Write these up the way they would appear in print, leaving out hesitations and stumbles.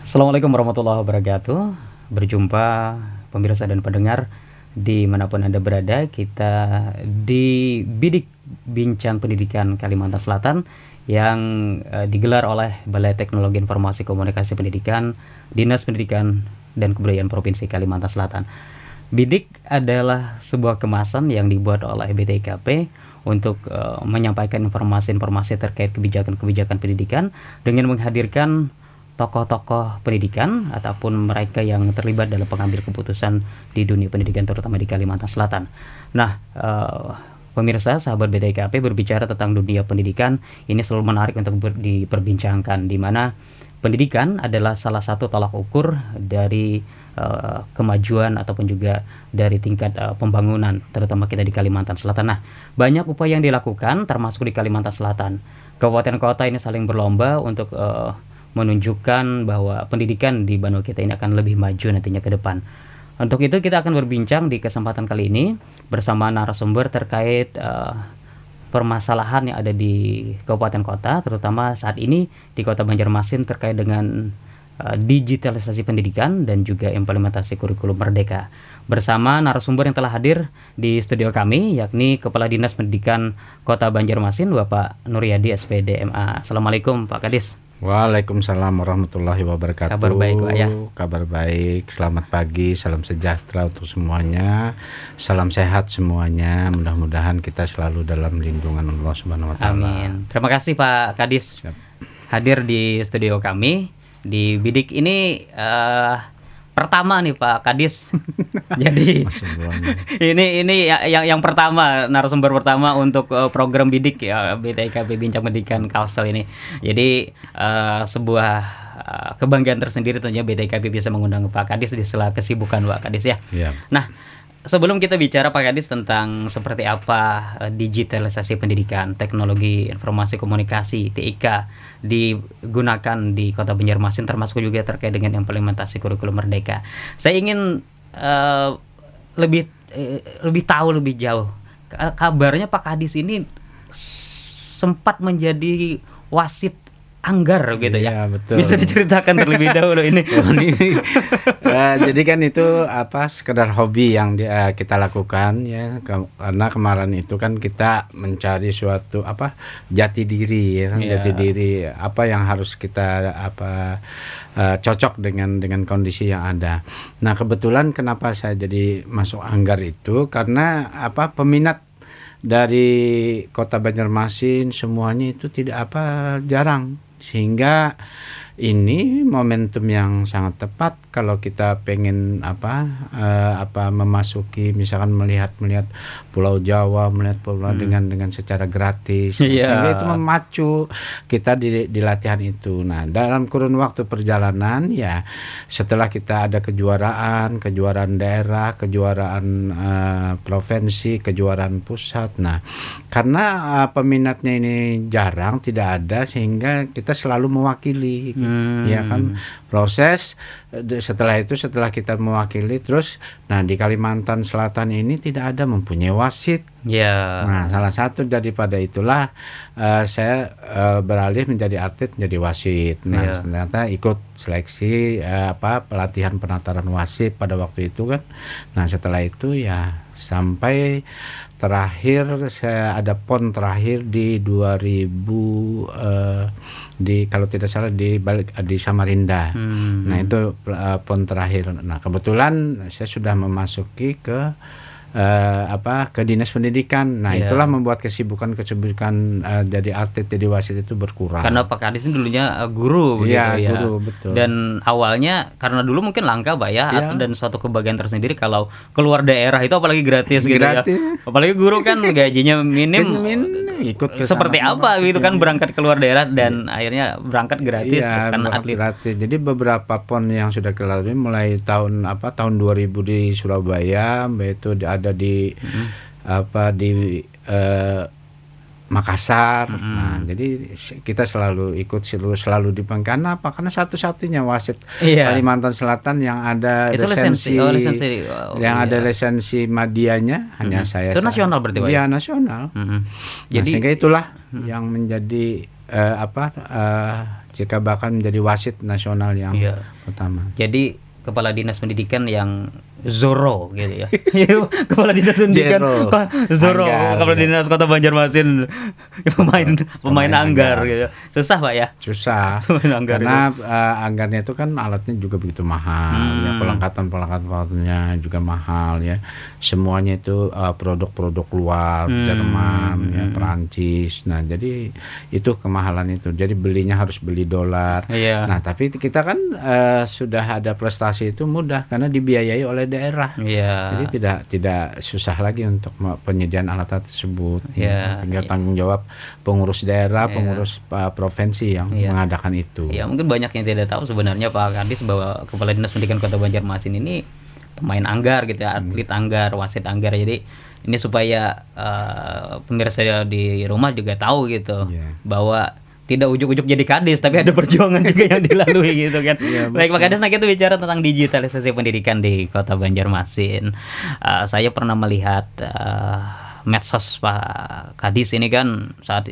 Assalamualaikum warahmatullahi wabarakatuh. Berjumpa pemirsa dan pendengar dimanapun Anda berada. Kita di Bidik Bincang Pendidikan Kalimantan Selatan yang digelar oleh Balai Teknologi Informasi Komunikasi Pendidikan, Dinas Pendidikan dan Kebudayaan Provinsi Kalimantan Selatan. Bidik adalah sebuah kemasan yang dibuat oleh BTKP untuk menyampaikan informasi-informasi terkait kebijakan-kebijakan pendidikan dengan menghadirkan tokoh-tokoh pendidikan ataupun mereka yang terlibat dalam pengambil keputusan di dunia pendidikan terutama di Kalimantan Selatan. Nah, pemirsa sahabat BTKP berbicara tentang dunia pendidikan ini selalu menarik untuk diperbincangkan, di mana pendidikan adalah salah satu tolak ukur dari kemajuan ataupun juga dari tingkat pembangunan terutama kita di Kalimantan Selatan. Nah, banyak upaya yang dilakukan termasuk di Kalimantan Selatan. Kabupaten kota ini saling berlomba untuk menunjukkan bahwa pendidikan di Banua kita ini akan lebih maju nantinya ke depan. Untuk itu kita akan berbincang di kesempatan kali ini bersama narasumber terkait permasalahan yang ada di kabupaten kota, terutama saat ini di Kota Banjarmasin terkait dengan digitalisasi pendidikan dan juga implementasi kurikulum merdeka. Bersama narasumber yang telah hadir di studio kami, yakni Kepala Dinas Pendidikan Kota Banjarmasin, Bapak Nuryadi SPD MA. Assalamualaikum Pak Kadis. Waalaikumsalam warahmatullahi wabarakatuh. Kabar baik Pak ya? Kabar baik, selamat pagi, salam sejahtera untuk semuanya, salam sehat semuanya. Mudah-mudahan kita selalu dalam lindungan Allah Subhanahu Wa Taala. Amin. Terima kasih Pak Kadis. Siap. Hadir di studio kami di Bidik ini pertama nih Pak Kadis. Jadi ini yang pertama, narasumber pertama untuk program Bidik ya, BTKP Bincang Pendidikan Kalsel ini. Jadi sebuah kebanggaan tersendiri tentunya BTKP bisa mengundang Pak Kadis di sela kesibukan Pak Kadis ya. Yeah. Nah, sebelum kita bicara Pak Kadis tentang seperti apa digitalisasi pendidikan, teknologi informasi komunikasi TIK digunakan di Kota Banjarmasin, termasuk juga terkait dengan implementasi kurikulum merdeka. Saya ingin lebih tahu lebih jauh. Kabarnya Pak Kadis ini sempat menjadi wasit anggar gitu ya. Betul. Bisa diceritakan terlebih dahulu ini. Jadi kan itu sekedar hobi yang kita lakukan ya, karena kemarin itu kan kita mencari suatu jati diri ya kan, jati diri apa yang harus kita cocok dengan kondisi yang ada. Nah, kebetulan kenapa saya jadi masuk anggar itu karena peminat dari Kota Banjarmasin semuanya itu jarang, sehingga ini momentum yang sangat tepat kalau kita pengen memasuki, misalkan melihat Pulau Jawa, melihat pulau dengan secara gratis, sehingga itu memacu kita di latihan itu. Nah, dalam kurun waktu perjalanan ya, setelah kita ada kejuaraan daerah, kejuaraan provinsi, kejuaraan pusat. Nah, karena peminatnya ini jarang, tidak ada, sehingga kita selalu mewakili. Ya kan, proses setelah kita mewakili terus. Nah, di Kalimantan Selatan ini tidak ada mempunyai wasit. Nah, salah satu daripada itulah saya beralih menjadi atlet, menjadi wasit. Nah, ternyata ikut seleksi pelatihan penataran wasit pada waktu itu kan. Nah, setelah itu ya sampai terakhir saya ada PON terakhir di 2000 kalau tidak salah di Samarinda. Nah, itu PON terakhir. Nah, kebetulan saya sudah memasuki ke Dinas Pendidikan. Nah, itulah membuat kesibukan jadi atlet, jadi wasit itu berkurang. Karena Pak Kadis ini dulunya guru begitu ya. Guru, betul. Dan awalnya karena dulu mungkin langka Pak ya, dan suatu kebahagiaan tersendiri kalau keluar daerah itu apalagi gratis gitu ya. Apalagi guru kan gajinya minim. Ikut seperti apa gitu kan, berangkat keluar daerah dan akhirnya berangkat gratis karena atlet. Gratis. Jadi beberapa PON yang sudah kelalui mulai tahun 2000 di Surabaya, itu ada di Makassar. Mm-mm. Nah, jadi kita selalu ikut, selalu dipanggil. Karena apa? Karena satu-satunya wasit Iya. Kalimantan Selatan yang ada Itu lisensi. lisensi, Oh, yang iya. ada lisensi madianya hanya saya. Itu nasional berarti, Pak? Iya, nasional. Mm-mm. Nah, Jadi sehingga itulah yang menjadi jika bahkan menjadi wasit nasional yang iya. utama. Jadi kepala dinas pendidikan yang Zoro gitu ya. Kepala dinas pendidikan Zoro, Anggar, kepala ya. dinas Kota Banjarmasin pemain anggar anggar. gitu. Susah, Pak ya. Susah Pemain anggar karena anggarnya itu kan alatnya juga begitu mahal, ya, perlengkapannya juga mahal ya. Semuanya itu produk-produk luar, Jerman, ya, Perancis. Nah, jadi itu kemahalan itu. Jadi belinya harus beli dolar. Iya. Nah, tapi kita kan sudah ada prestasi itu mudah karena dibiayai oleh daerah. Iya. Jadi tidak susah lagi untuk penyediaan alat tersebut. Iya. Tinggal tanggung jawab pengurus daerah, Iya. pengurus provinsi yang Iya. mengadakan itu. Ya, mungkin banyak yang tidak tahu sebenarnya Pak Kadis bahwa kepala dinas pendidikan Kota Banjarmasin ini pemain anggar gitu ya, atlet anggar, wasit anggar. Jadi ini supaya pemirsa di rumah juga tahu gitu Iya. bahwa tidak ujuk-ujuk jadi kadis, tapi ada perjuangan juga yang dilalui gitu kan. Iya, Baik Pak Kadis, nah kita bicara tentang digitalisasi pendidikan di Kota Banjarmasin. Saya pernah melihat medsos Pak Kadis ini kan saat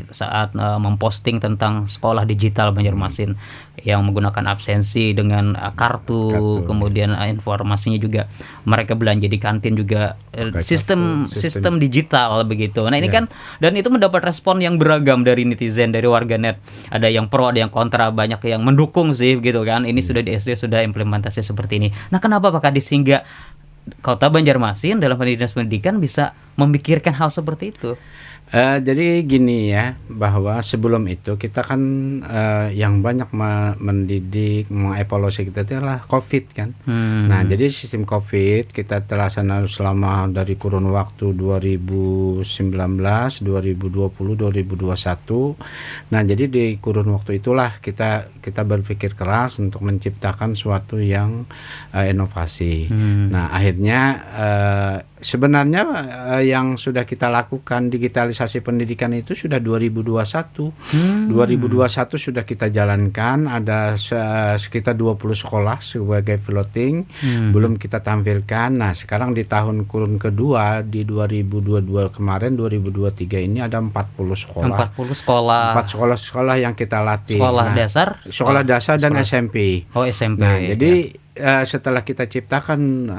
memposting tentang sekolah digital Banjarmasin yang menggunakan absensi dengan kartu, kemudian informasinya juga mereka belanja di kantin juga sistem digital begitu. Nah, ini kan dan itu mendapat respon yang beragam dari netizen, dari warganet. Ada yang pro, ada yang kontra, banyak yang mendukung sih gitu kan. Ini sudah di SD sudah implementasi seperti ini. Nah, kenapa Pak Kadis sehingga Kota Banjarmasin dalam dinas pendidikan bisa memikirkan hal seperti itu? Jadi gini ya, bahwa sebelum itu kita kan yang banyak mendidik, mengevaluasi kita itu adalah COVID kan. Nah, jadi sistem COVID kita telah selama dari kurun waktu 2019, 2020, 2021. Nah, jadi di kurun waktu itulah kita berpikir keras untuk menciptakan suatu yang inovasi. Nah, akhirnya sebenarnya yang sudah kita lakukan digitalisasi pendidikan itu sudah 2021. 2021 sudah kita jalankan, ada sekitar 20 sekolah sebagai piloting, belum kita tampilkan. Nah, sekarang di tahun kurun kedua di 2022 kemarin 2023 ini ada 40 sekolah. 40 sekolah. 4 sekolah yang kita latih. Sekolah dasar? Sekolah dasar dan SMP. Oh, SMP. Nah, jadi setelah kita ciptakan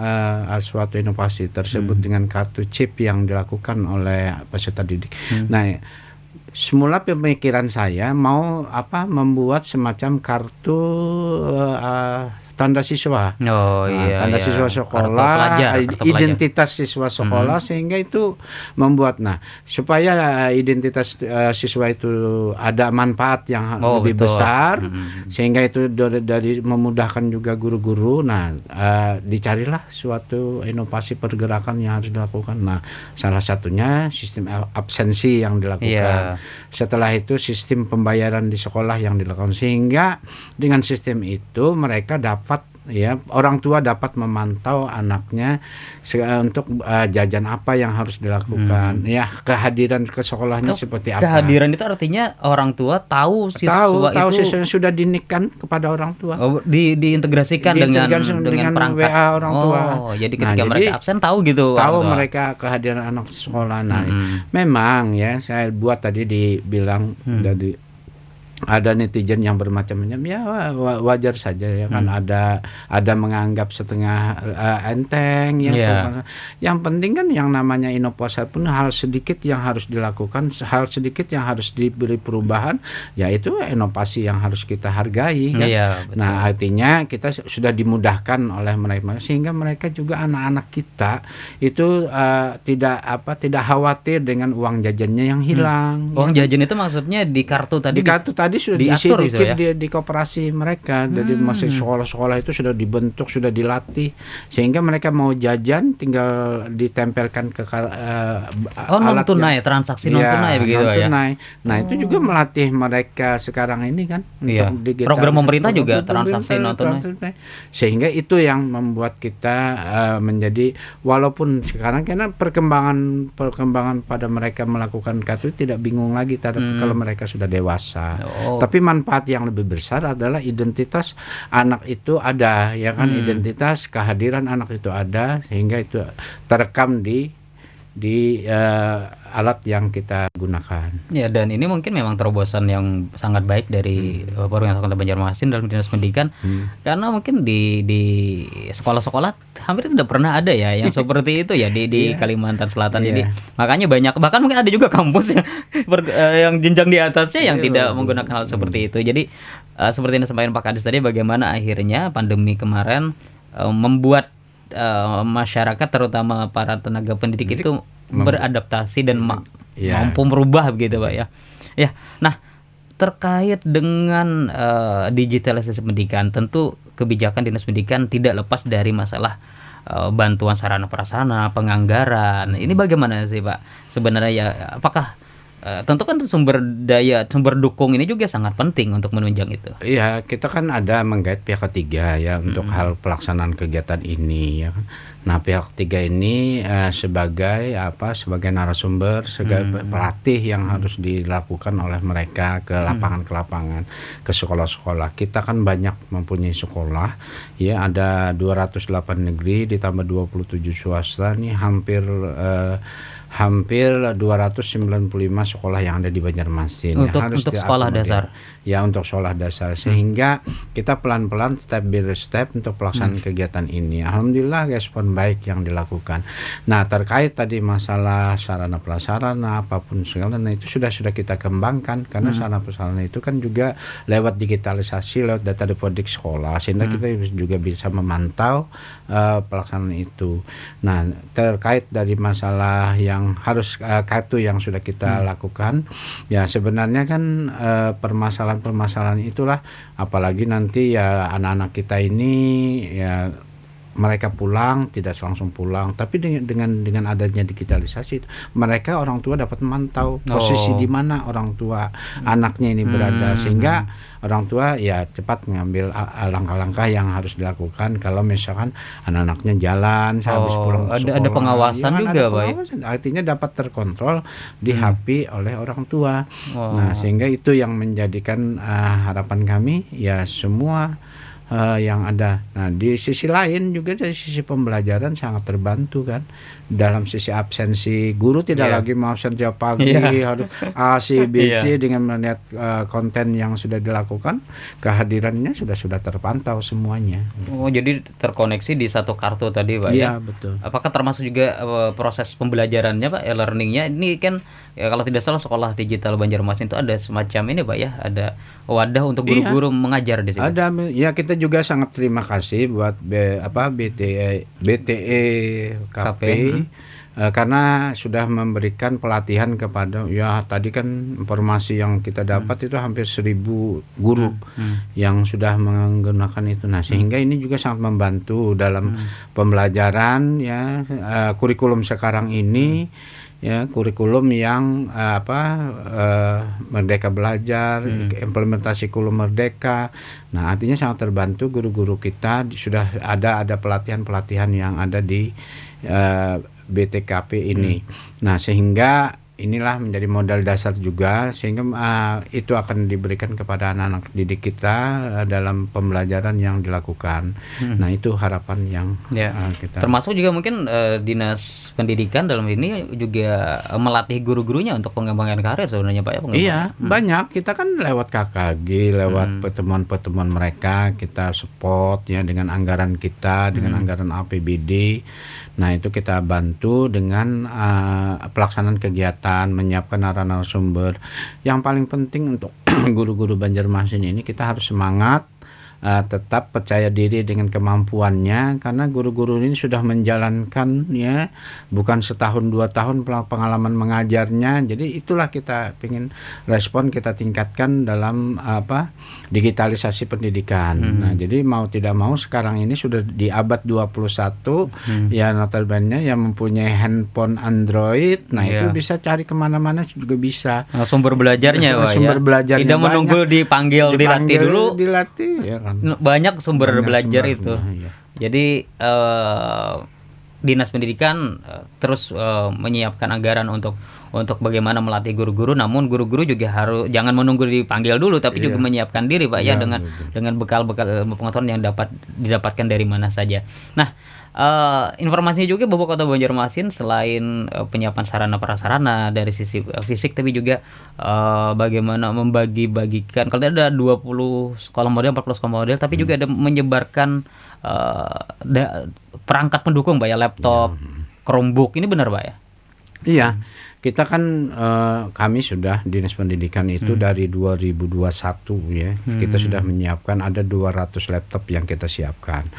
suatu inovasi tersebut dengan kartu chip yang dilakukan oleh peserta didik. Nah, semula pemikiran saya mau membuat semacam kartu tanda siswa. Oh iya. Tanda siswa sekolah, identitas siswa sekolah, sehingga itu membuat supaya identitas siswa itu ada manfaat yang lebih besar, sehingga itu dari memudahkan juga guru-guru. Nah, dicarilah suatu inovasi pergerakan yang harus dilakukan. Nah, salah satunya sistem absensi yang dilakukan. Setelah itu sistem pembayaran di sekolah yang dilakukan, sehingga dengan sistem itu mereka dapat orang tua dapat memantau anaknya untuk jajan apa yang harus dilakukan, kehadiran ke sekolahnya seperti apa. Kehadiran itu artinya orang tua tahu siswa siswa sudah dinikkan kepada orang tua. Diintegrasikan dengan perangkat WA orang tua. Jadi ketika mereka absen tahu gitu. Tahu mereka kehadiran anak sekolah. Nah, memang ya saya buat tadi dibilang dari ada netizen yang bermacam-macam, ya wajar saja ya kan, ada menganggap setengah enteng ya. Yang penting kan yang namanya inovasi pun hal sedikit yang harus dilakukan, hal sedikit yang harus diberi perubahan, yaitu inovasi yang harus kita hargai kan? Nah, artinya kita sudah dimudahkan oleh mereka, sehingga mereka juga anak-anak kita itu tidak khawatir dengan uang jajannya yang hilang. Uang jajan itu maksudnya di kartu tadi? Di kartu tadi tadi sudah diatur gitu ya. di koperasi mereka. Jadi masih sekolah-sekolah itu sudah dibentuk, sudah dilatih sehingga mereka mau jajan tinggal ditempelkan ke non tunai, transaksi non tunai begitu non ya. tunai. Nah, itu juga melatih mereka sekarang ini kan Iya. untuk digitalisasi. Program pemerintah juga Program transaksi non tunai. Sehingga itu yang membuat kita menjadi, walaupun sekarang karena perkembangan pada mereka melakukan kartu tidak bingung lagi kalau mereka sudah dewasa. Tapi manfaat yang lebih besar adalah identitas anak itu ada, ya kan, identitas kehadiran anak itu ada sehingga itu terekam di alat yang kita gunakan. Ya, dan ini mungkin memang terobosan yang sangat baik dari pemerintah Kota Banjarmasin dalam Dinas Pendidikan, karena mungkin di sekolah-sekolah hampir tidak pernah ada ya yang seperti itu ya di Kalimantan Selatan. Jadi makanya banyak, bahkan mungkin ada juga kampus yang jenjang di atasnya yang tidak menggunakan hal seperti itu. Jadi seperti yang disampaikan Pak Kadis tadi, bagaimana akhirnya pandemi kemarin membuat masyarakat terutama para tenaga pendidik itu beradaptasi dan mampu merubah begitu Pak ya. Ya, nah terkait dengan digitalisasi pendidikan, tentu kebijakan Dinas Pendidikan tidak lepas dari masalah bantuan sarana prasarana, penganggaran. Ini bagaimana sih Pak? Sebenarnya ya, apakah tentu kan sumber dukung ini juga sangat penting untuk menunjang itu. Iya, kita kan ada menggait pihak ketiga ya untuk hal pelaksanaan kegiatan ini ya. Nah, pihak ketiga ini sebagai narasumber, sebagai pelatih yang harus dilakukan oleh mereka ke lapangan, ke sekolah-sekolah. Kita kan banyak mempunyai sekolah, ya ada 208 negeri ditambah 27 swasta, nih hampir 295 sekolah yang ada di Banjarmasin. Untuk sekolah dasar. Ya, untuk sekolah dasar. Sehingga kita pelan-pelan step by step untuk pelaksanaan kegiatan ini. Alhamdulillah respon baik yang dilakukan. Nah, terkait tadi masalah sarana prasarana apapun segala, nah itu sudah kita kembangkan karena sarana prasarana itu kan juga lewat digitalisasi, lewat data depodik sekolah, sehingga kita juga bisa memantau pelaksanaan itu. Nah, terkait dari masalah yang harus kartu yang sudah kita lakukan, ya sebenarnya kan permasalahan itulah, apalagi nanti ya anak-anak kita ini ya mereka pulang tidak langsung pulang, tapi dengan adanya digitalisasi mereka orang tua dapat memantau posisi di mana orang tua anaknya ini berada, sehingga orang tua ya cepat mengambil langkah-langkah yang harus dilakukan kalau misalkan anak-anaknya jalan sehabis pulang ke sekolah. Ada pengawasan ya, juga Pak. Artinya dapat terkontrol di HP oleh orang tua. Nah, sehingga itu yang menjadikan harapan kami ya semua yang ada. Nah, di sisi lain juga dari sisi pembelajaran sangat terbantu kan. Dalam sisi absensi, guru tidak lagi mau absen tiap pagi harus A, C, B, C dengan melihat konten yang sudah dilakukan, kehadirannya sudah terpantau semuanya. Oh, jadi terkoneksi di satu kartu tadi Pak ya? Iya, betul. Apakah termasuk juga proses pembelajarannya Pak, e-learningnya? Ini kan ya, kalau tidak salah sekolah digital Banjarmasin itu ada semacam ini Pak ya, ada wadah untuk guru-guru mengajar di situ. Ada ya, kita juga sangat terima kasih buat BTE KP karena sudah memberikan pelatihan kepada, ya tadi kan informasi yang kita dapat itu hampir 1.000 guru yang sudah menggunakan itu. Nah, sehingga ini juga sangat membantu dalam pembelajaran ya, kurikulum sekarang ini ya, kurikulum yang Merdeka Belajar, implementasi kurikulum Merdeka. Nah, artinya sangat terbantu guru-guru kita, sudah ada pelatihan-pelatihan yang ada di BTKP ini. Nah, sehingga inilah menjadi modal dasar juga, sehingga itu akan diberikan kepada anak-anak didik kita dalam pembelajaran yang dilakukan. Nah, itu harapan yang kita. Termasuk juga mungkin Dinas Pendidikan dalam ini juga melatih guru-gurunya untuk pengembangan karir sebenarnya Pak ya. Iya, banyak. Kita kan lewat KKG, lewat pertemuan-pertemuan mereka, kita support ya dengan anggaran kita, dengan anggaran APBD. Nah, itu kita bantu dengan pelaksanaan kegiatan, menyiapkan narasumber. Yang paling penting untuk guru-guru Banjarmasin ini, kita harus semangat tetap percaya diri dengan kemampuannya, karena guru-guru ini sudah menjalankan ya bukan setahun 2 tahun pengalaman mengajarnya. Jadi itulah kita ingin respon kita tingkatkan dalam digitalisasi pendidikan. Nah, jadi mau tidak mau sekarang ini sudah di abad 21 ya, notabene yang mempunyai handphone Android, nah itu bisa cari kemana-mana juga bisa. Sumber belajarnya, sumber belajarnya tidak menunggu dipanggil dilatih dulu. Dilatih ya kan. Banyak sumber belajar itu. Ya. Jadi Dinas Pendidikan terus menyiapkan anggaran untuk bagaimana melatih guru-guru, namun guru-guru juga harus jangan menunggu dipanggil dulu, tapi juga menyiapkan diri Pak ya dengan bekal-bekal pengetahuan yang dapat didapatkan dari mana saja. Nah, informasinya juga bahwa Kota Banjarmasin selain penyiapan sarana prasarana dari sisi fisik, tapi juga bagaimana membagi-bagikan, kalau ada 20 sekolah model, 40 sekolah model, tapi juga ada menyebarkan perangkat pendukung Pak ya, laptop, Chromebook, ini benar Pak ya? Iya. Kita kan kami sudah Dinas Pendidikan itu dari 2021 ya. Kita sudah menyiapkan ada 200 laptop yang kita siapkan.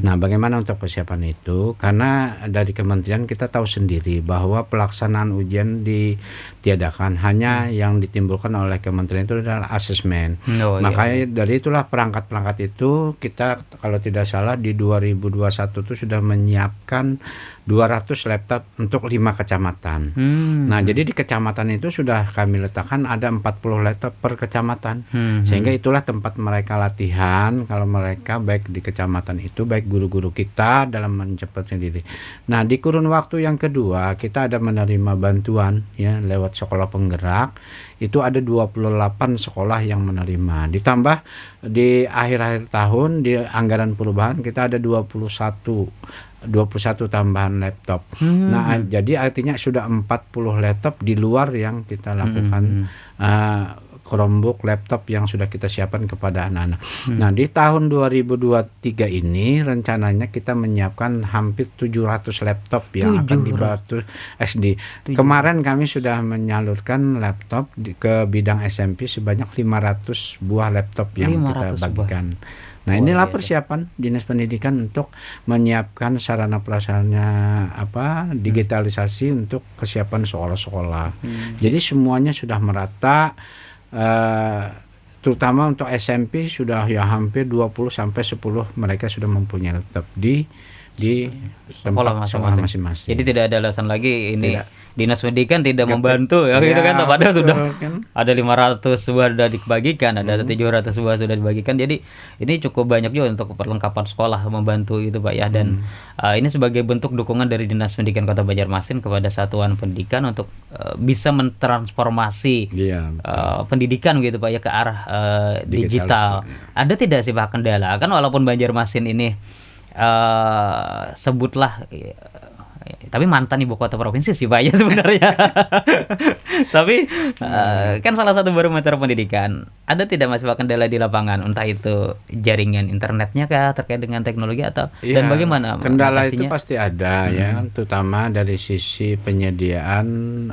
Nah, bagaimana untuk persiapan itu? Karena dari kementerian kita tahu sendiri bahwa pelaksanaan ujian ditiadakan, hanya yang ditimbulkan oleh kementerian itu adalah asesmen. Makanya dari itulah perangkat-perangkat itu kita kalau tidak salah di 2021 itu sudah menyiapkan 200 laptop untuk 5 kecamatan. Nah, jadi di kecamatan itu sudah kami letakkan ada 40 laptop per kecamatan. Sehingga itulah tempat mereka latihan kalau mereka baik di kecamatan itu, baik guru-guru kita dalam mencepatkan diri. Nah, di kurun waktu yang kedua kita ada menerima bantuan ya lewat sekolah penggerak. Itu ada 28 sekolah yang menerima. Ditambah di akhir-akhir tahun di anggaran perubahan kita ada 21 tambahan laptop. Nah, jadi artinya sudah 40 laptop di luar yang kita lakukan Chromebook, laptop yang sudah kita siapkan kepada anak-anak. Nah, di tahun 2023 ini rencananya kita menyiapkan hampir 700 laptop yang akan dibantu SD. Kemarin kami sudah menyalurkan laptop ke bidang SMP sebanyak 500 buah laptop yang kita bagikan. Nah, inilah persiapan Dinas Pendidikan untuk menyiapkan sarana prasarana digitalisasi untuk kesiapan sekolah-sekolah. Jadi semuanya sudah merata, terutama untuk SMP sudah ya hampir 20 sampai 10 mereka sudah mempunyai laptop di tempat sekolah masing-masing. Jadi tidak ada alasan lagi ini Dinas Pendidikan tidak membantu ya, gitu kan, padahal sudah ada 500 buah sudah dibagikan, ada 700 buah sudah dibagikan. Jadi ini cukup banyak juga untuk perlengkapan sekolah membantu itu Pak ya, dan ini sebagai bentuk dukungan dari Dinas Pendidikan Kota Banjarmasin kepada satuan pendidikan untuk bisa mentransformasi pendidikan gitu Pak ya ke arah digital. Ada tidak sih Pak kendala? Kan walaupun Banjarmasin ini sebutlah tapi mantan ibu kota provinsi sih Pak ya sebenarnya. Tapi kan salah satu barometer pendidikan. Ada tidak Mas Pak kendala di lapangan, entah itu jaringan internetnya kah terkait dengan teknologi atau dan bagaimana kendala itu pasti ada ya, terutama dari sisi penyediaan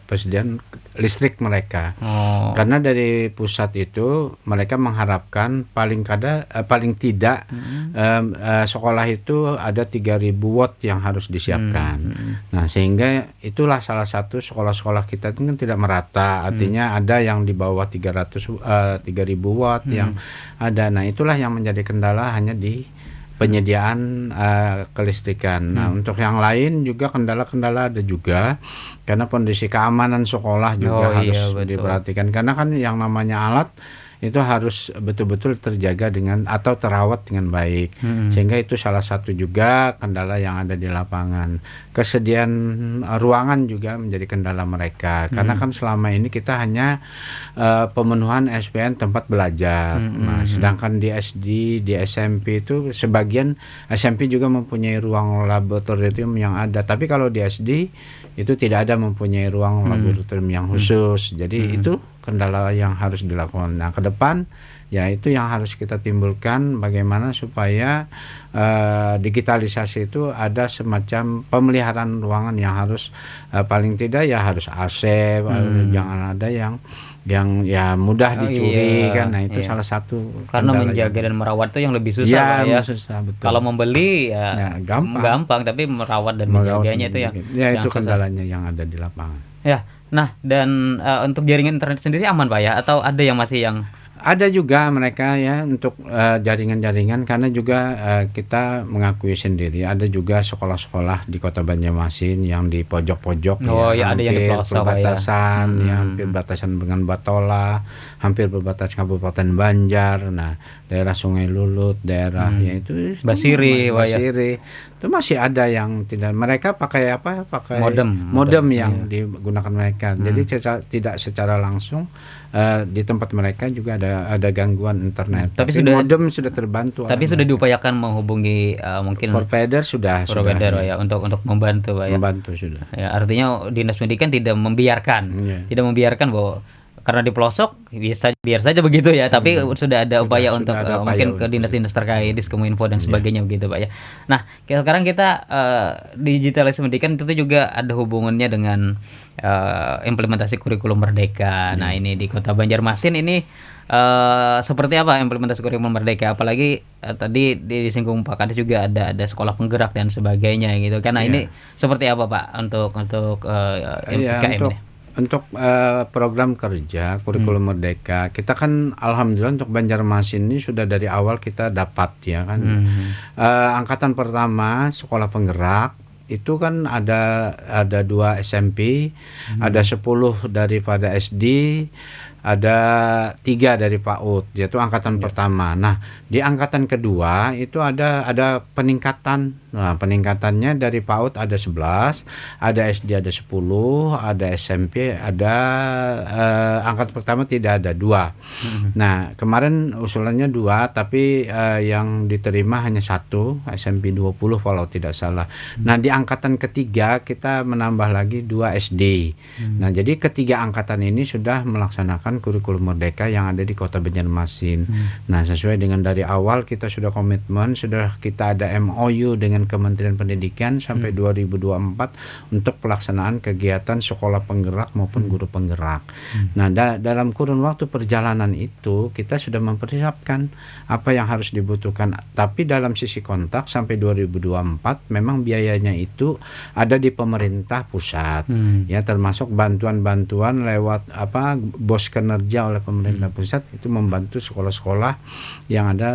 persediaan listrik mereka. Karena dari pusat itu mereka mengharapkan paling tidak sekolah itu ada 3.000 watt yang harus disiapkan. Nah, sehingga itulah salah satu sekolah-sekolah kita itu kan tidak merata. Artinya ada yang di bawah 3.000 watt yang ada. Nah, itulah yang menjadi kendala hanya di penyediaan kelistrikan. Nah, untuk yang lain juga kendala-kendala ada juga, karena kondisi keamanan sekolah juga harus diperhatikan. Karena kan yang namanya alat itu harus betul-betul terjaga dengan atau terawat dengan baik. Sehingga itu salah satu juga kendala yang ada di lapangan. Kesediaan ruangan juga menjadi kendala mereka. Karena kan selama ini kita hanya pemenuhan SPN tempat belajar. Nah, sedangkan di SD, di SMP itu sebagian SMP juga mempunyai ruang laboratorium yang ada. Tapi kalau di SD itu tidak ada mempunyai ruang laboratorium yang khusus. Jadi itu kendala yang harus dilakukan. Nah, ke depan ya itu yang harus kita timbulkan bagaimana supaya digitalisasi itu ada semacam pemeliharaan ruangan yang harus paling tidak ya harus AC, jangan ada yang ya mudah dicuri kan. Nah, itu salah satu karena kendala menjaga juga. dan merawat itu yang lebih susah Ya, Pak ya. susah betul. Kalau membeli ya, gampang, tapi merawat dan menjaganya itu yang itu susah. kendalanya yang ada di lapangan. Ya. Nah, dan untuk jaringan internet sendiri aman Pak ya, atau ada yang masih yang Ada juga mereka ya untuk jaringan-jaringan, karena juga kita mengakui sendiri ada juga sekolah-sekolah di Kota Banjarmasin yang di pojok-pojok ya, ada yang di pelosok perbatasan, yang hampir berbatasan dengan Batola, hampir berbatasan Kabupaten Banjar. Nah, daerah Sungai Lulut, daerahnya itu Basiri, itu masih ada yang tidak, mereka pakai modem yang digunakan mereka. Jadi tidak secara langsung di tempat mereka juga ada gangguan internet. Tapi modem sudah terbantu. Tapi sudah diupayakan menghubungi mungkin provider sudah ya untuk membantu Pak ya. Membantu sudah. Ya, artinya Dinas Pendidikan tidak membiarkan bahwa karena di pelosok biar saja begitu ya, tapi sudah ada upaya untuk mungkin ke dinas-dinas terkait, Diskominfo dan sebagainya begitu Pak ya. Nah, sekarang kita digitalisasi pendidikan itu juga ada hubungannya dengan implementasi kurikulum merdeka. Nah, ini di Kota Banjarmasin ini seperti apa implementasi kurikulum merdeka? Apalagi tadi disinggung Pak Kades juga ada sekolah penggerak dan sebagainya gitu. Karena ini seperti apa Pak untuk IKM ini? Untuk program kerja kurikulum merdeka, kita kan alhamdulillah untuk Banjarmasin ini sudah dari awal kita dapat ya kan. Angkatan pertama sekolah penggerak itu kan ada 2 SMP, ada 10 daripada SD, ada 3 dari PAUD, yaitu angkatan pertama. Nah, di angkatan kedua itu ada peningkatan. Nah, peningkatannya dari PAUD ada 11, ada SD ada 10, ada SMP ada angkatan pertama tidak ada 2. Nah, kemarin usulannya 2, tapi yang diterima hanya 1, SMP 20 kalau tidak salah. Nah, di angkatan ketiga kita menambah lagi 2 SD. Nah, jadi ketiga angkatan ini sudah melaksanakan kurikulum merdeka yang ada di Kota Banjarmasin. Nah, sesuai dengan dari awal kita sudah komitmen, sudah kita ada MOU dengan Kementerian Pendidikan sampai 2024 untuk pelaksanaan kegiatan sekolah penggerak maupun guru penggerak. Nah, dalam kurun waktu perjalanan itu kita sudah mempersiapkan apa yang harus dibutuhkan. Tapi dalam sisi kontak sampai 2024 memang biayanya itu ada di pemerintah pusat, ya, termasuk bantuan-bantuan lewat bos kinerja oleh pemerintah pusat itu membantu sekolah-sekolah yang ada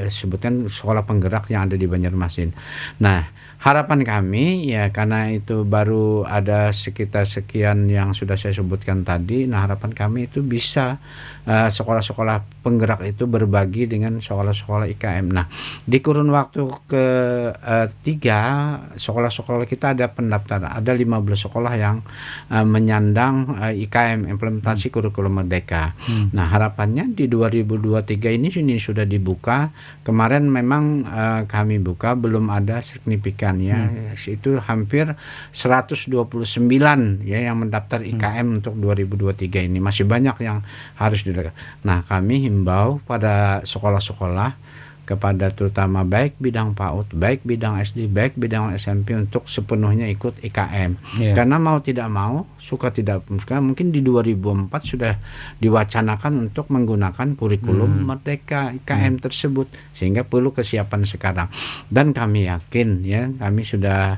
sebutkan sekolah penggerak yang ada di Banjarmasin. Nah, harapan kami ya, karena itu baru ada sekitar sekian yang sudah saya sebutkan tadi. Nah, harapan kami itu bisa sekolah-sekolah penggerak itu berbagi dengan sekolah-sekolah IKM. Nah, di kurun waktu ketiga sekolah-sekolah kita ada pendaftaran, ada 15 sekolah yang menyandang IKM, implementasi kurikulum merdeka. Nah, harapannya di 2023 ini sudah dibuka. Kemarin memang kami buka belum ada signifikan ya, itu hampir 129 ya yang mendaftar IKM untuk 2023 ini. Masih banyak yang harus dilakukan. Nah, kami himbau pada sekolah-sekolah kepada terutama baik bidang PAUD, baik bidang SD, baik bidang SMP untuk sepenuhnya ikut IKM. Karena mau tidak mau, suka tidak suka, mungkin di 2004 sudah diwacanakan untuk menggunakan kurikulum merdeka IKM tersebut, sehingga perlu kesiapan sekarang. Dan kami yakin ya, kami sudah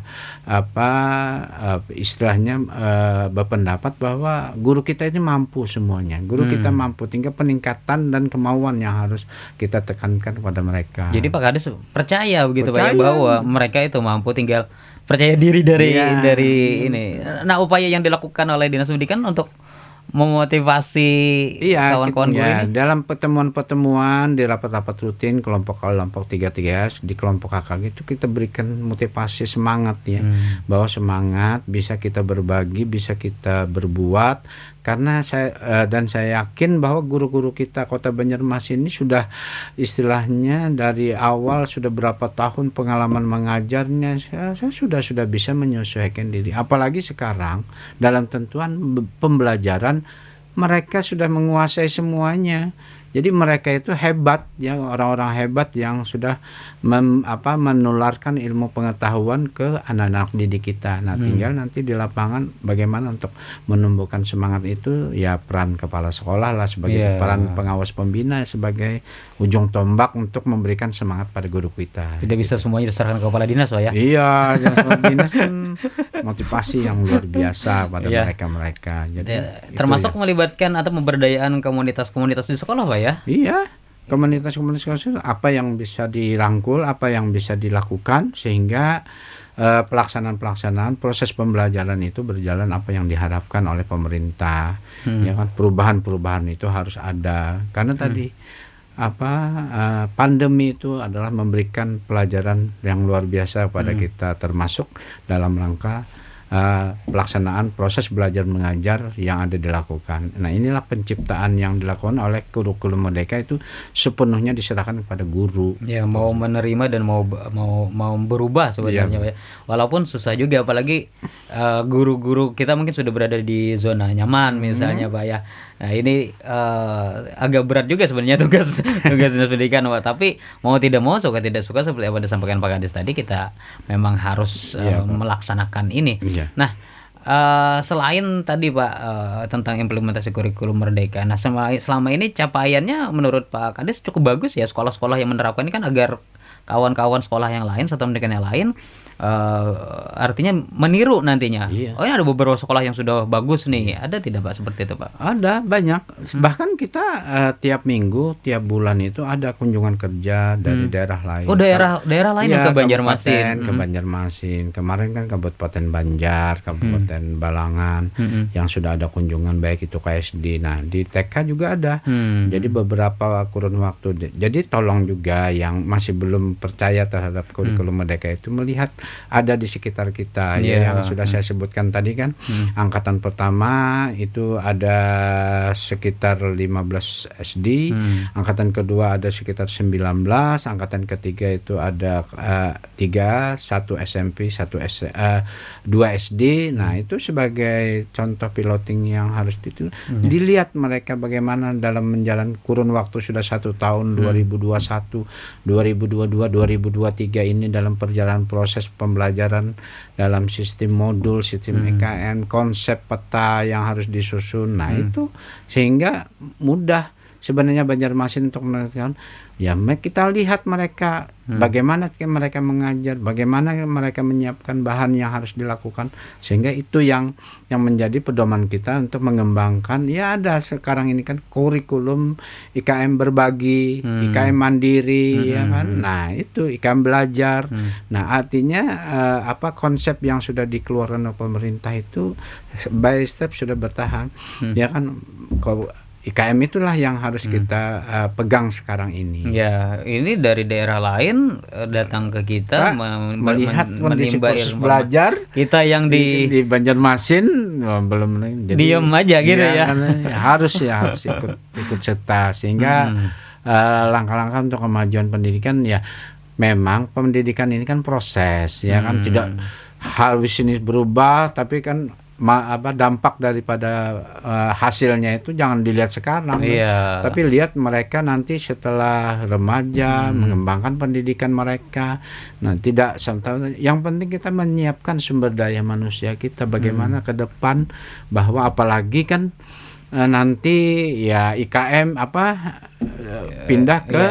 istilahnya berpendapat bahwa guru kita ini mampu semuanya. Guru kita mampu, tinggal peningkatan dan kemauan yang harus kita tekankan kepada mereka. Jadi Pak Kades percaya begitu Pak ya, bahwa mereka itu mampu, tinggal percaya diri dari ini. Nah, upaya yang dilakukan oleh Dinas Pendidikan untuk memotivasi kawan-kawan guru ini dalam pertemuan-pertemuan di rapat-rapat rutin kelompok 33 di kelompok KKG itu kita berikan motivasi semangat ya, bahwa semangat bisa kita berbagi, bisa kita berbuat. Karena saya yakin bahwa guru-guru kita Kota Banjarmasin ini sudah istilahnya dari awal sudah berapa tahun pengalaman mengajarnya, saya sudah bisa menyesuaikan diri. Apalagi sekarang dalam tentuan pembelajaran mereka sudah menguasai semuanya. Jadi mereka itu hebat ya, orang-orang hebat yang sudah menularkan ilmu pengetahuan ke anak-anak didik kita. Nah, tinggal nanti di lapangan bagaimana untuk menumbuhkan semangat itu, ya peran kepala sekolah lah sebagai peran pengawas pembina sebagai ujung tombak untuk memberikan semangat pada guru kita. Tidak bisa semuanya diserahkan ke kepala dinas, Pak ya. Iya, kepala dinas kan motivasi yang luar biasa pada mereka-mereka. Jadi termasuk melibatkan atau memberdayaan komunitas-komunitas di sekolah, Pak ya. Iya, komunitas-komunitas apa yang bisa dirangkul, apa yang bisa dilakukan sehingga pelaksanaan proses pembelajaran itu berjalan apa yang diharapkan oleh pemerintah. Ya kan, perubahan-perubahan itu harus ada karena tadi pandemi itu adalah memberikan pelajaran yang luar biasa kepada kita, termasuk dalam rangka pelaksanaan proses belajar mengajar yang ada dilakukan. Nah, inilah penciptaan yang dilakukan oleh kurikulum Merdeka itu sepenuhnya diserahkan kepada guru. Ya, mau menerima dan mau berubah sebenarnya, Pak ya. Walaupun susah juga, apalagi guru-guru kita mungkin sudah berada di zona nyaman misalnya, Pak ya. Nah, ini agak berat juga sebenarnya tugas dinas pendidikan, Pak. Tapi mau tidak mau, suka tidak suka, seperti apa disampaikan Pak Kades tadi, kita memang harus melaksanakan ini. Nah, selain tadi Pak tentang implementasi kurikulum Merdeka, nah selama ini capaiannya menurut Pak Kades cukup bagus ya, sekolah-sekolah yang menerapkan ini kan, agar kawan-kawan sekolah yang lain, satuan pendidikan yang lain artinya meniru nantinya. Oh, ya, ada beberapa sekolah yang sudah bagus nih. Ada tidak Pak seperti itu, Pak? Ada, banyak. Bahkan kita tiap minggu, tiap bulan itu ada kunjungan kerja dari daerah lain. Oh, daerah lain yang ke Banjarmasin. Ke Banjarmasin. Kemarin kan Kabupaten Banjar, Kabupaten Balangan yang sudah ada kunjungan, baik itu KSD. Nah, di TK juga ada. Jadi beberapa kurun waktu. Jadi tolong juga yang masih belum percaya terhadap kurikulum Merdeka itu melihat ada di sekitar kita yang sudah saya sebutkan tadi kan. Angkatan pertama itu ada sekitar 15 SD, angkatan kedua ada sekitar 19, angkatan ketiga itu ada 3, 1 SMP, 2 SD. Nah, itu sebagai contoh piloting yang harus dilihat mereka bagaimana dalam menjalan kurun waktu sudah 1 tahun 2021, 2022, 2023 ini dalam perjalanan proses pembelajaran dalam sistem modul, sistem EKN, konsep peta yang harus disusun. Nah, itu sehingga mudah sebenarnya Banjarmasin untuk menentukan. Ya, kita lihat mereka bagaimana mereka mengajar, bagaimana mereka menyiapkan bahan yang harus dilakukan, sehingga itu yang menjadi pedoman kita untuk mengembangkan. Ya, ada sekarang ini kan kurikulum IKM berbagi, IKM mandiri, ya kan. Nah, itu IKM belajar. Nah, artinya konsep yang sudah dikeluarkan oleh pemerintah itu by step sudah bertahap. Ya kan, IKM itulah yang harus kita pegang sekarang ini. Ya, ini dari daerah lain datang ke kita melihat kondisi proses belajar. Kita yang di Banjarmasin belum, jadi diam aja gitu ya. Harus ikut serta, sehingga langkah-langkah untuk kemajuan pendidikan, ya memang pendidikan ini kan proses, ya kan, tidak harus ini berubah, tapi kan dampak daripada hasilnya itu jangan dilihat sekarang, tapi lihat mereka nanti setelah remaja, mengembangkan pendidikan mereka. Nah, tidak yang penting kita menyiapkan sumber daya manusia kita bagaimana ke depan, bahwa apalagi kan nanti ya IKM pindah ke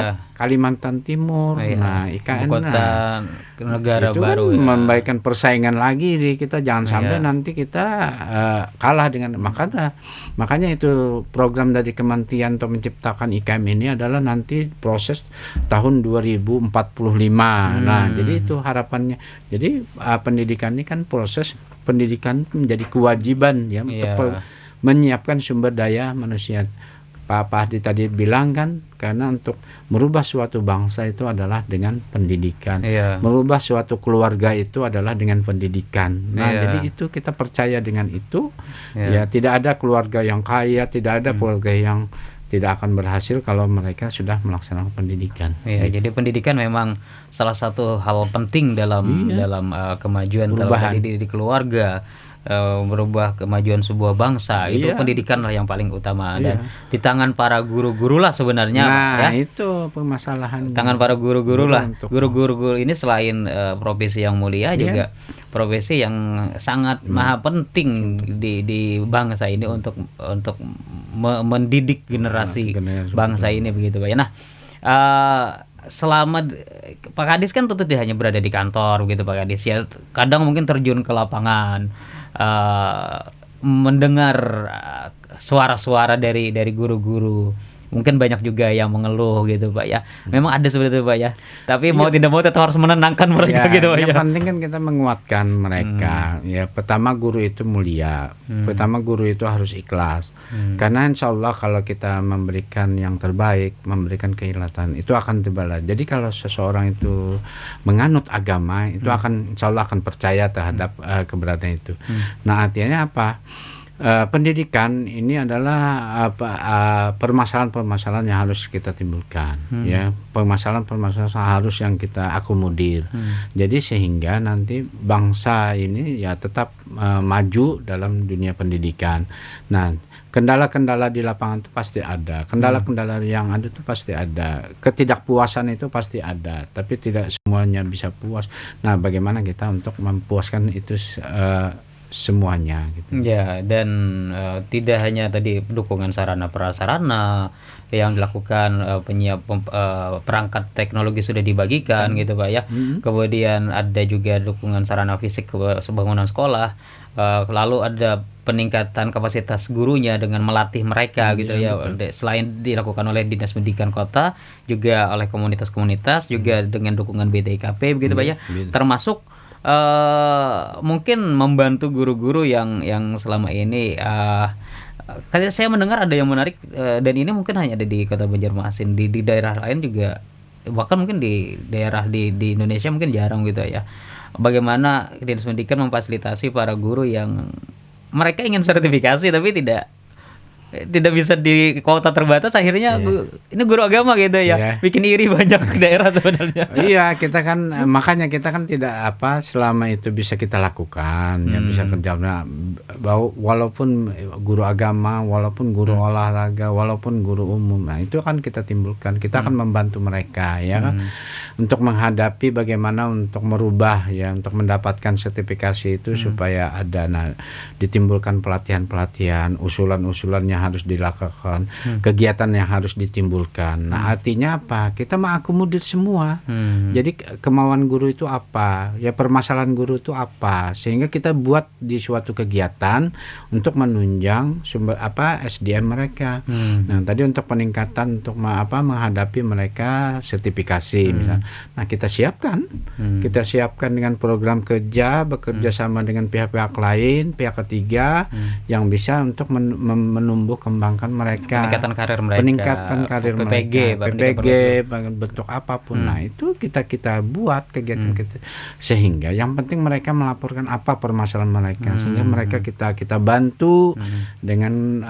Kalimantan Timur. Nah, IKN kota negara itu baru kan memberikan persaingan lagi di kita, jangan sampai nanti kita kalah dengan makanya itu program dari Kementerian untuk menciptakan IKM ini adalah nanti proses tahun 2045. Nah, jadi itu harapannya. Jadi pendidikan ini kan proses pendidikan menjadi kewajiban ya untuk menyiapkan sumber daya manusia. Pak Hadi tadi bilang kan, karena untuk merubah suatu bangsa itu adalah dengan pendidikan. Merubah suatu keluarga itu adalah dengan pendidikan. Nah, jadi itu kita percaya dengan itu. Ya, tidak ada keluarga yang kaya, tidak ada keluarga yang tidak akan berhasil kalau mereka sudah melaksanakan pendidikan. Jadi pendidikan memang salah satu hal penting dalam kemajuan dalam di keluarga. merubah kemajuan sebuah bangsa, itu Iya. pendidikan lah yang paling utama, dan Iya. di tangan para guru-guru lah sebenarnya, Nah, ya. itu permasalahannya. Tangan para guru-guru lah. Untuk Guru-guru ini selain profesi yang mulia, Iya. juga profesi yang sangat maha penting di bangsa ini untuk mendidik generasi generasi, bangsa ini, begitu Pak ya. Nah, selama Pak Kadis kan tentu tidak hanya berada di kantor begitu Pak Kadis ya, kadang mungkin terjun ke lapangan, mendengar suara-suara dari guru-guru. Mungkin banyak juga yang mengeluh gitu Pak ya. Memang ada seperti itu Pak ya. Tapi mau tidak mau tetap harus menenangkan mereka ya, gitu Pak yang ya. penting kan kita menguatkan mereka. Ya, pertama guru itu mulia. Pertama guru itu harus ikhlas. Karena insya Allah kalau kita memberikan yang terbaik, memberikan keikhlasan, itu akan dibalas. Jadi kalau seseorang itu menganut agama, itu akan insya Allah akan percaya terhadap keberadaan itu. Nah, artinya apa? Pendidikan ini adalah permasalahan-permasalahan yang harus kita timbulkan, ya, permasalahan-permasalahan harus yang kita akomodir. Jadi sehingga nanti bangsa ini ya tetap maju dalam dunia pendidikan. Nah, kendala-kendala di lapangan itu pasti ada, kendala-kendala yang ada itu pasti ada, ketidakpuasan itu pasti ada, tapi tidak semuanya bisa puas. Nah, bagaimana kita untuk mempuaskan itu semuanya gitu. Ya, dan tidak hanya tadi dukungan sarana prasarana yang dilakukan, perangkat teknologi sudah dibagikan gitu Pak ya. Kemudian ada juga dukungan sarana fisik bangunan sekolah. Lalu ada peningkatan kapasitas gurunya dengan melatih mereka gitu ya. Selain dilakukan oleh Dinas Pendidikan Kota, juga oleh komunitas-komunitas, juga dengan dukungan BTIKP begitu Pak ya. Termasuk mungkin membantu guru-guru yang selama ini, saya mendengar ada yang menarik, dan ini mungkin hanya ada di Kota Banjarmasin, di daerah lain juga, bahkan mungkin di daerah di Indonesia mungkin jarang gitu ya. Bagaimana Dinas Pendidikan memfasilitasi para guru yang mereka ingin sertifikasi tapi tidak bisa di kuota terbatas, akhirnya ini guru agama gitu ya, bikin iri banyak daerah sebenarnya. Iya, kita kan makanya kita kan tidak selama itu bisa kita lakukan, ya bisa kerja. Nah, walaupun guru agama, walaupun guru olahraga, walaupun guru umum, nah itu kan kita timbulkan, kita akan membantu mereka ya kan, untuk menghadapi bagaimana untuk merubah ya, untuk mendapatkan sertifikasi itu supaya ada, nah ditimbulkan pelatihan-pelatihan, usulan-usulannya harus dilakukan, kegiatan yang harus ditimbulkan. Nah, artinya apa? Kita mengakomodir semua. Jadi kemauan guru itu apa? Ya, permasalahan guru itu apa? Sehingga kita buat di suatu kegiatan untuk menunjang sumber SDM mereka. Nah, tadi untuk peningkatan untuk menghadapi mereka sertifikasi misalnya. Nah, kita siapkan. Kita siapkan dengan program kerja, bekerja sama dengan pihak-pihak lain, pihak ketiga yang bisa untuk menumbuh kembangkan mereka, peningkatan karir mereka, PPG bentuk apapun. Nah, itu kita buat kegiatan kita, sehingga yang penting mereka melaporkan apa permasalahan mereka, sehingga mereka kita bantu dengan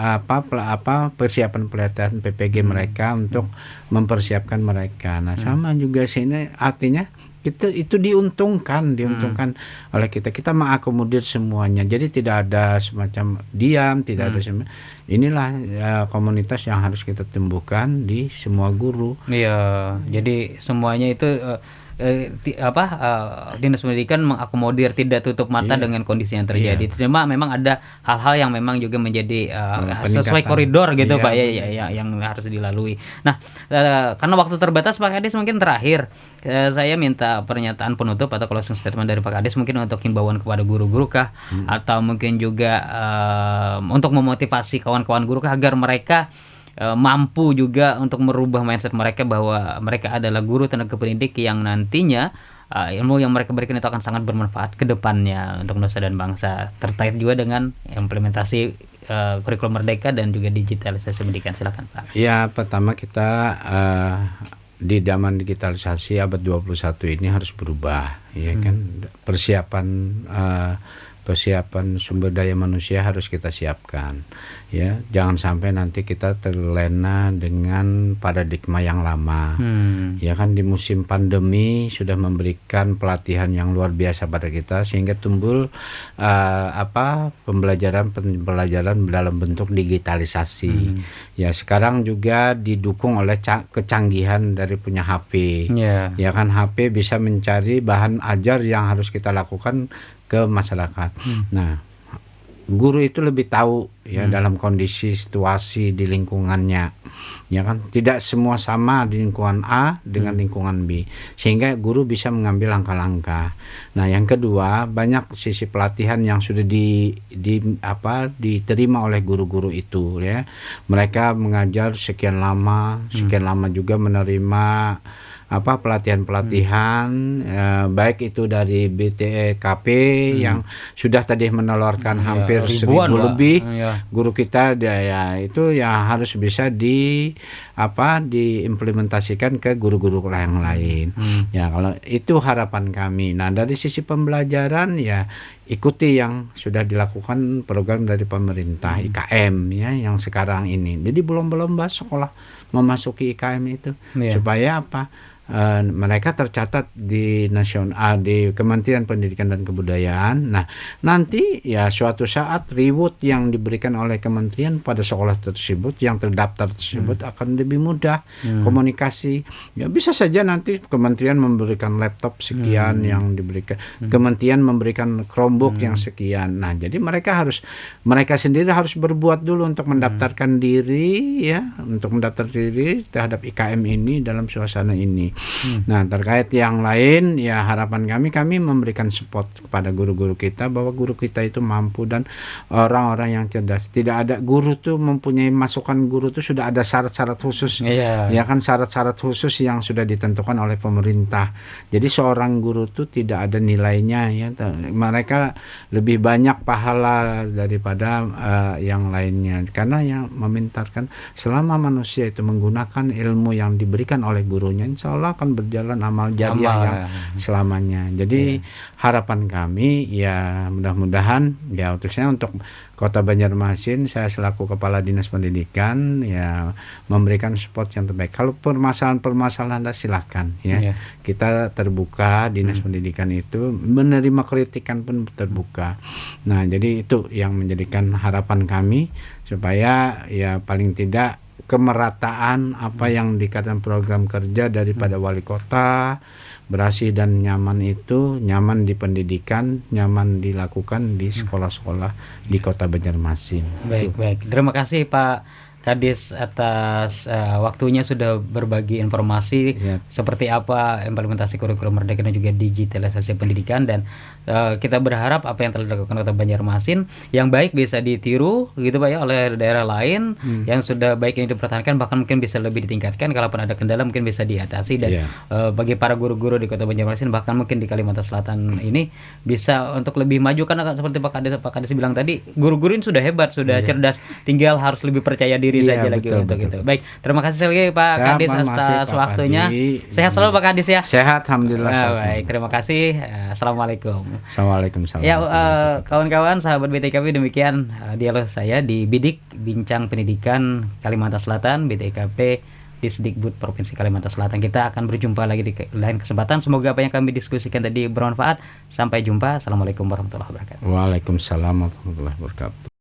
persiapan pelatihan PPG mereka untuk mempersiapkan mereka. Nah, sama juga sini artinya kita itu diuntungkan oleh kita mengakomodir semuanya. Jadi tidak ada semacam diam, tidak ada inilah komunitas yang harus kita tumbuhkan di semua guru. Iya, jadi semuanya itu Dinas Pendidikan mengakomodir, tidak tutup mata dengan kondisi yang terjadi. Cuma memang ada hal-hal yang memang juga menjadi sesuai koridor gitu Pak ya, yang harus dilalui. Nah, karena waktu terbatas Pak Kadis, mungkin terakhir saya minta pernyataan penutup atau closing statement dari Pak Kadis, mungkin untuk himbauan kepada guru-guru kah, atau mungkin juga untuk memotivasi kawan-kawan guru kah, agar mereka mampu juga untuk merubah mindset mereka bahwa mereka adalah guru tenaga pendidik yang nantinya ilmu yang mereka berikan itu akan sangat bermanfaat ke depannya untuk nusa dan bangsa, terkait juga dengan implementasi kurikulum merdeka dan juga digitalisasi pendidikan. Silakan Pak. Ya, pertama kita di zaman digitalisasi abad 21 ini harus berubah, ya kan. Persiapan persiapan sumber daya manusia harus kita siapkan. Ya, jangan sampai nanti kita terlena dengan paradigma yang lama. Ya kan, di musim pandemi sudah memberikan pelatihan yang luar biasa pada kita sehingga tumbuh pembelajaran dalam bentuk digitalisasi. Ya, sekarang juga didukung oleh kecanggihan dari punya HP. Ya kan, HP bisa mencari bahan ajar yang harus kita lakukan ke masyarakat. Nah, guru itu lebih tahu ya dalam kondisi situasi di lingkungannya, ya kan, tidak semua sama di lingkungan A dengan lingkungan B, sehingga guru bisa mengambil langkah-langkah. Nah, yang kedua, banyak sisi pelatihan yang sudah diterima oleh guru-guru itu ya. Mereka mengajar sekian lama juga menerima pelatihan-pelatihan baik itu dari BTEKP yang sudah tadi menelurkan hampir 1.000 lebih guru kita, ya itu ya harus bisa diimplementasikan ke guru-guru yang lain. Ya, kalau itu harapan kami. Nah, dari sisi pembelajaran ya ikuti yang sudah dilakukan program dari pemerintah IKM ya yang sekarang ini. Jadi belum sekolah memasuki IKM itu supaya mereka tercatat di di Kementerian Pendidikan dan Kebudayaan. Nah, nanti ya suatu saat reward yang diberikan oleh kementerian pada sekolah tersebut yang terdaftar tersebut akan lebih mudah komunikasi. Ya, bisa saja nanti kementerian memberikan laptop sekian yang diberikan, kementerian memberikan Chromebook yang sekian. Nah, jadi mereka sendiri harus berbuat dulu untuk mendaftarkan diri terhadap IKM ini dalam suasana ini. Nah, terkait yang lain ya harapan kami memberikan support kepada guru-guru kita bahwa guru kita itu mampu dan orang-orang yang cerdas. Tidak ada guru tuh mempunyai masukan, guru tuh sudah ada syarat-syarat khusus. Ya kan, syarat-syarat khusus yang sudah ditentukan oleh pemerintah. Jadi seorang guru tuh tidak ada nilainya ya. Mereka lebih banyak pahala daripada yang lainnya, karena yang memintarkan selama manusia itu menggunakan ilmu yang diberikan oleh gurunya, insya Allah akan berjalan amal jariah yang selamanya. Jadi harapan kami ya mudah-mudahan ya khususnya untuk Kota Banjarmasin, saya selaku Kepala Dinas Pendidikan ya memberikan support yang terbaik. Kalau permasalahan silakan ya. Kita terbuka, Dinas Pendidikan itu menerima kritikan pun terbuka. Nah, jadi itu yang menjadikan harapan kami supaya ya paling tidak kemerataan apa yang dikatakan program kerja daripada wali kota berhasil dan nyaman, itu nyaman di pendidikan, nyaman dilakukan di sekolah-sekolah di Kota Banjarmasin. Baik. Terima kasih Pak Kadis atas waktunya sudah berbagi informasi seperti apa implementasi kurikulum Merdeka dan juga digitalisasi pendidikan, dan kita berharap apa yang telah dilakukan Kota Banjarmasin yang baik bisa ditiru gitu Pak ya oleh daerah lain yang sudah baik ini dipertahankan, bahkan mungkin bisa lebih ditingkatkan. Kalaupun ada kendala mungkin bisa diatasi, dan bagi para guru-guru di Kota Banjarmasin bahkan mungkin di Kalimantan Selatan ini bisa untuk lebih maju, karena seperti Pak Kadis bilang tadi, guru-guru ini sudah hebat, sudah cerdas, tinggal harus lebih percaya diri saja lagi untuk itu. Baik, terima kasih sekali lagi Pak Kadis atas waktunya. Sehat selalu Pak Kadis ya. Sehat, alhamdulillah. Baik, terima kasih. Assalamualaikum. Assalamualaikum. Ya, kawan-kawan sahabat BTKP, demikian dialog saya di Bidik Bincang Pendidikan Kalimantan Selatan, BTKP Disdikbud Provinsi Kalimantan Selatan. Kita akan berjumpa lagi di lain kesempatan. Semoga apa yang kami diskusikan tadi bermanfaat. Sampai jumpa. Assalamualaikum warahmatullahi wabarakatuh. Waalaikumsalam warahmatullahi wabarakatuh.